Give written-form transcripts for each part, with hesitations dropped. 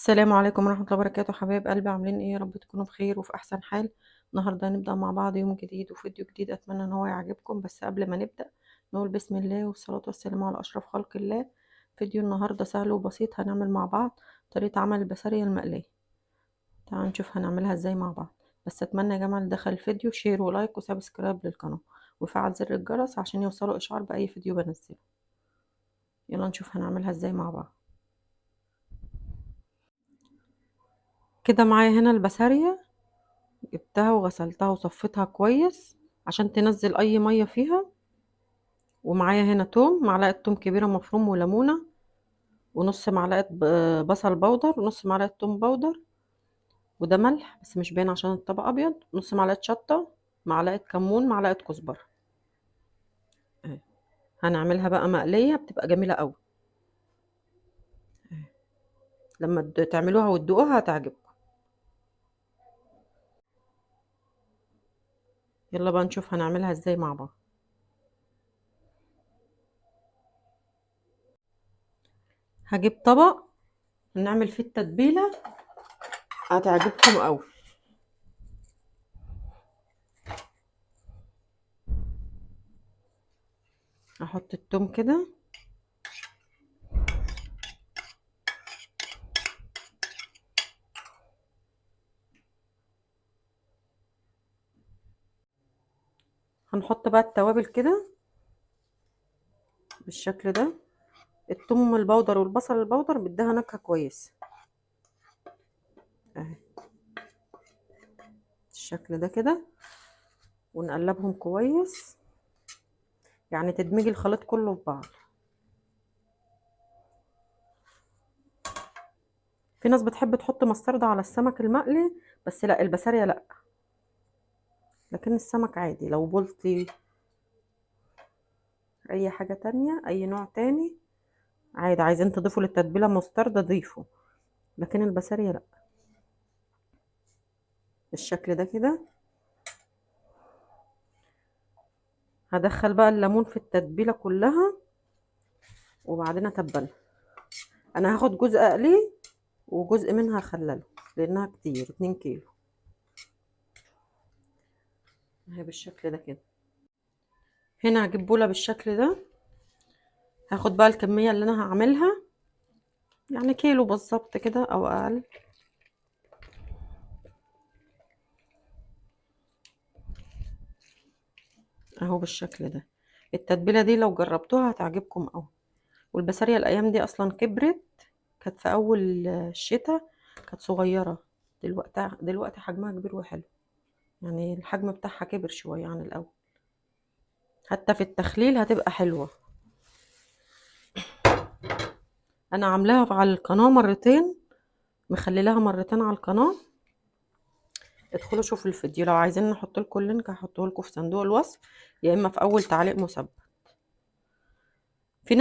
السلام عليكم ورحمة الله وبركاته، حبايب قلبي، عاملين ايه؟ يا رب تكونوا بخير وفي احسن حال. النهارده هنبدأ مع بعض يوم جديد وفيديو جديد، اتمنى ان هو يعجبكم. بس قبل ما نبدأ نقول بسم الله والصلاة والسلام على اشرف خلق الله. فيديو النهارده سهل وبسيط، هنعمل مع بعض طريقة عمل البسارية المقلية. تعالوا نشوف هنعملها ازاي مع بعض. بس اتمنى يا جماعة اللي دخل الفيديو شير ولايك وسبسكرايب للقناة وفعل زر الجرس عشان يوصلوا اشعار بأي فيديو بنزله. يلا نشوف هنعملها ازاي مع بعض. كده معايا هنا البسارية، جبتها وغسلتها وصفيتها كويس عشان تنزل اي مية فيها. ومعايا هنا توم، معلقة توم كبيرة مفروم، وليمونة، ونص معلقة بصل بودر، ونص معلقة توم بودر، وده ملح بس مش باين عشان الطبق ابيض، نص معلقة شطة، معلقة كمون، معلقة كزبرة. اهي. هنعملها بقى مقلية بتبقى جميلة قوي. اهي. لما تعملوها وتدوقوها هتعجبكم. يلا بقى نشوف هنعملها ازاي مع بعض. هجيب طبق نعمل فيه التتبيلة، هتعجبكم قوي. احط التوم كده، هنحط بقى التوابل كده بالشكل ده. الثوم البودر والبصل البودر بيديها نكهة كويسة. اهي بالشكل ده كده، ونقلبهم كويس، يعني تدمجي الخليط كله في بعض. في ناس بتحب تحط مستردة على السمك المقلي، بس لا، البسارية لا، لكن السمك عادي لو بولتي اي حاجة تانية، اي نوع تاني عادي. عايزين تضيفوا للتتبيلة مستردة ضيفوا، لكن البسارية لا. بالشكل ده كده. هدخل بقى الليمون في التتبيلة كلها وبعدين اتبلها. انا هاخد جزء اقليه وجزء منها اخلله لانها كتير، 2 كيلو. اهي بالشكل ده كده. هنا هجيب بولة بالشكل ده، هاخد بقى الكمية اللي انا هعملها، يعني كيلو بالظبط كده او اقل. اهو بالشكل ده. التتبيلة دي لو جربتوها هتعجبكم اوي. والبسارية الايام دي اصلا كبرت، كانت في اول الشتاء كانت صغيرة، دلوقتي حجمها كبير وحلو، يعني الحجم بتاعها كبر شوية عن الاول. حتى في التخليل هتبقى حلوة. انا عاملاها على القناة مرتين، مخليلاها مرتين على القناة. ادخلوا شوفوا الفيديو، لو عايزين نحط لكم اللينك هحطه لكم في صندوق الوصف، يا اما في اول تعليق مثبت. في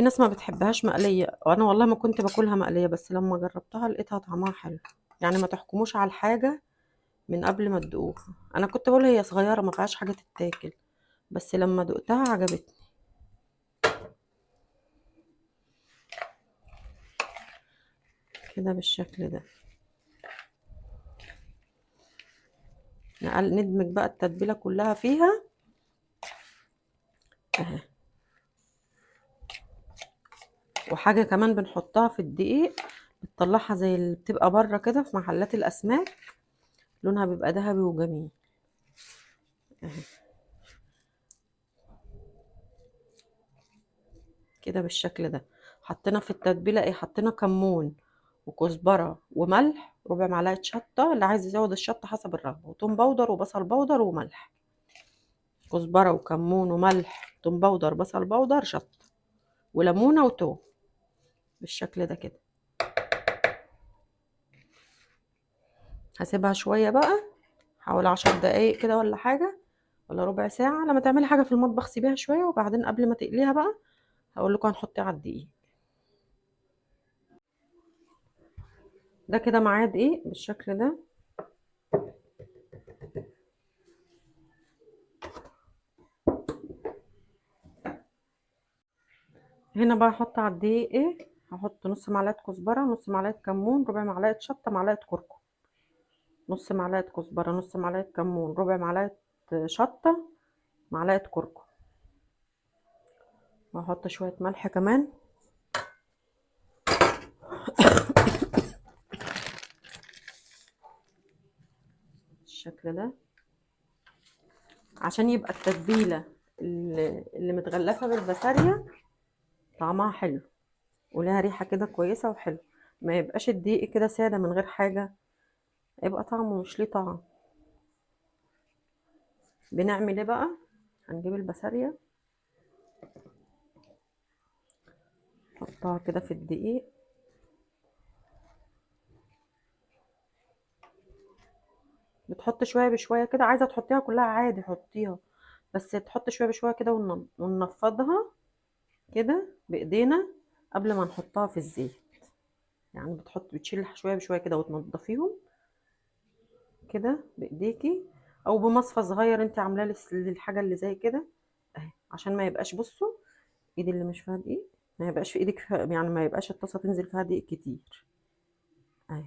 ناس ما بتحبهاش مقليه، وانا والله ما كنت باكلها مقليه، بس لما جربتها لقيتها طعمها حلو. يعني ما تحكموش على الحاجه من قبل ما تدوقوها. انا كنت بقول هي صغيره ما فيهاش حاجه تتاكل، بس لما دقتها عجبتني. كده بالشكل ده. ندمج بقى التتبيله كلها فيها. اهي. وحاجه كمان بنحطها في الدقيق، بتطلعها زي اللي بتبقى بره كده في محلات الاسماك، لونها بيبقى ذهبي وجميل. اهي كده بالشكل ده. حطينا في التتبيله ايه؟ حطينا كمون وكزبره وملح، ربع معلقه شطه، اللي عايز يزود الشطه حسب الرغبه، وتوم بودر وبصل بودر وملح. كزبره وكمون وملح، توم بودر، بصل بودر، شطه، وليمونه وتوم. بالشكل ده كده. هسيبها شويه بقى، حوالي 10 دقايق كده ولا حاجه، ولا ربع ساعه. لما تعملي حاجه في المطبخ سيبيها شويه، وبعدين قبل ما تقليها بقى هقول لكم هنحط على الدقيق. ده كده معاه دقيق بالشكل ده. هنا بقى هحط على الدقيق ايه؟ هحط نص معلقه كزبره، نص معلقه كمون، ربع معلقه شطه، معلقه كركم. نص معلقه كزبره، نص معلقه كمون، ربع معلقه شطه، معلقه كركم. وهحط شويه ملح كمان بالشكل ده، عشان يبقى التتبيله اللي متغلفه بالبسارية طعمها حلو ولها ريحه كده كويسه وحلو. ما يبقاش الدقيق كده ساده من غير حاجه، يبقى طعمه مش ليه طعم. بنعمل ايه بقى؟ هنجيب البسارية نحطها كده في الدقيق، بتحط شويه بشويه كده، عايزه تحطيها كلها عادي حطيها، بس تحط شويه بشويه كده وننفضها كده بايدينا قبل ما نحطها في الزيت. يعني بتشيل شويه بشويه كده وتنضفيهم كده بايديكي، او بمصفى صغير انت عاملاه للحاجه اللي زي كده اهي، عشان ما يبقاش، بصوا ايدي اللي مش فيها دقيق، ما يبقاش في ايدك يعني ما يبقاش الطاسه تنزل فيها دقيق كتير اهي.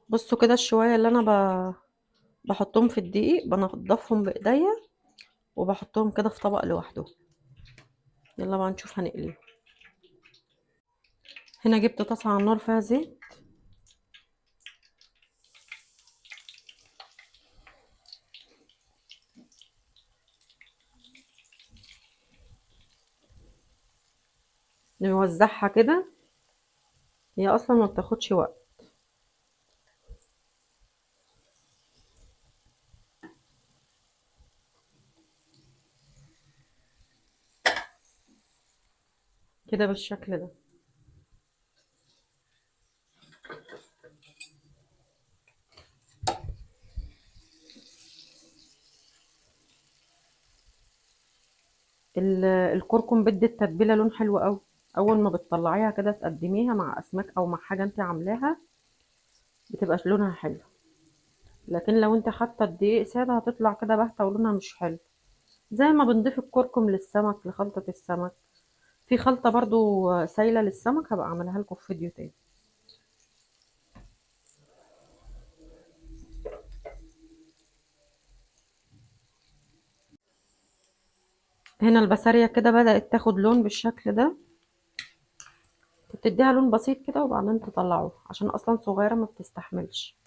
بصوا كده الشويه اللي انا بحطهم في الدقيق بنضفهم بايديا وبحطهم كده في طبق لوحده. يلا بقى نشوف هنقليه. هنا جبت طاسه على النار فيها زيت، نوزعها كده، هي اصلا ما بتاخدش وقت. كده بالشكل ده. الكركم بدي التتبيله لون حلو قوي، اول ما بتطلعيها كده تقدميها مع اسماك او مع حاجه انت عاملاها بتبقى لونها حلو. لكن لو انت حاطه الدقيق ساده هتطلع كده باهته ولونها مش حلو. زي ما بنضيف الكركم للسمك لخلطه السمك، في خلطه برضو سايله للسمك هبقى اعملها لكم في فيديو تاني. هنا البسارية كده بدأت تاخد لون بالشكل ده، بتديها لون بسيط كده وبعدين تطلعوها عشان اصلا صغيرة ما بتستحملش.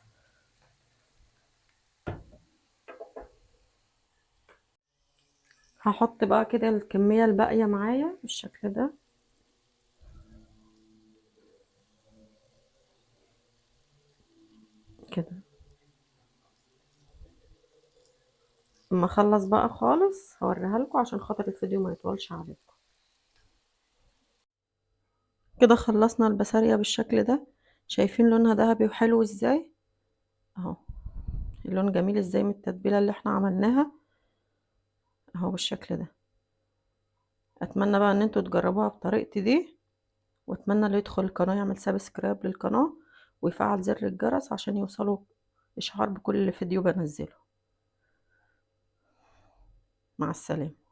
هحط بقى كده الكمية الباقية معايا بالشكل ده كده. اما اخلص بقى خالص هوريها لكم عشان خاطر الفيديو ما يطولش عليكم. كده خلصنا البسارية بالشكل ده، شايفين لونها ذهبي وحلو ازاي اهو، اللون جميل ازاي من التتبيلة اللي احنا عملناها اهو بالشكل ده. اتمنى بقى ان انتوا تجربوها بطريقتي دي، واتمنى اللي يدخل القناة يعمل سبسكرايب للقناة ويفعل زر الجرس عشان يوصله اشعار بكل فيديو بنزله. مع السلامة.